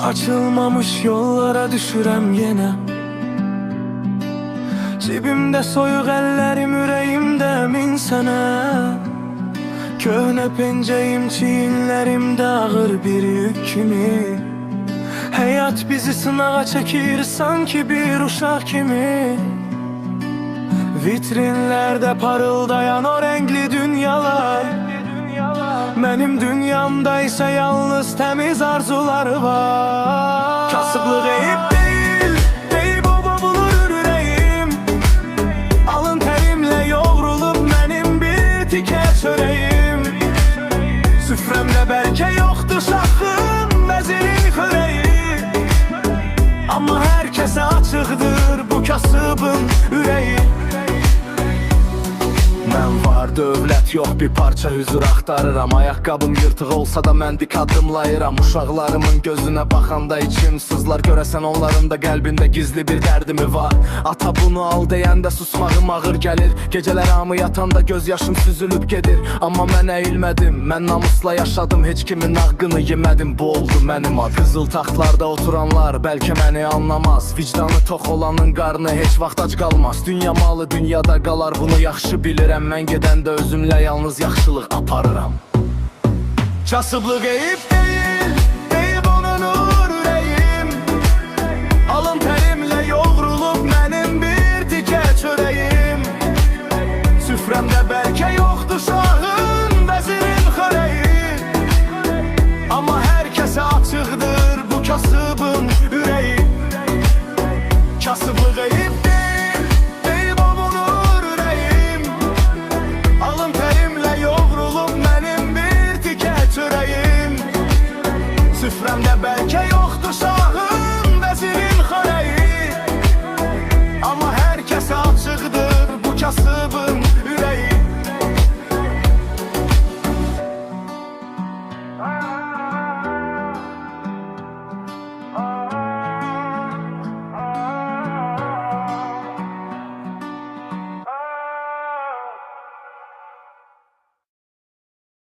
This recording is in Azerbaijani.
Açılmamış yollara düşürəm yenə. Cibimdə soyuq əllərim, ürəyimdə min sənə. Köhnə pencəyim, çiyinlərimdə ağır bir yük kimi. Həyat bizi sınağa çəkir, sanki bir uşaq kimi. Vitrinlərdə parıldayan o renkli dünyalar. Mənim dünyamda isə yalnız təmiz arzular var. Kasıblıq eyib deyil, deyib ova bulur ürəyim. Alın tərimlə yoğrulub mənim bir tikə çörəyim. Süfrəmdə bəlkə yoxdur şaxın, vəzirin xörəyi. Amma hər kəsə açıqdır bu kasıbın ürəyi. Mən var, dövlət yox, bir parça hüzur axtarıram. Ayaqqabım yırtıq olsa da mən dik addımlayıram. Uşaqlarımın gözünə baxanda içim sızlar. Görəsən onların da qəlbində gizli bir dərdimi var. Ata bunu al deyəndə susmağım ağır gəlir. Gecələr hamı yatanda göz yaşım süzülüb gedir. Amma mən əyilmədim, mən namusla yaşadım. Heç kimin haqqını yemədim, bu oldu mənim adım. Qızıl taxtlarda oturanlar bəlkə məni anlamaz. Vicdanı tox olanın qarnı heç vaxt ac qalmaz. Dünya malı dünyada qalar, bunu yaxşı bilirəm. Mən gedəndə özümlə yalnız yaxşılıq aparıram. Kasıblıq eyib deyil, deyib onunur ürəyim. Alın tərimlə yoğrulub mənim bir tikə çörəyim. Süfrəmdə bəlkə yoxdur şahın, vəzirin xörəyi. Amma hər kəsə açıqdır bu kasıbın ürəyi. Kasıblıq eyib süfrəmdə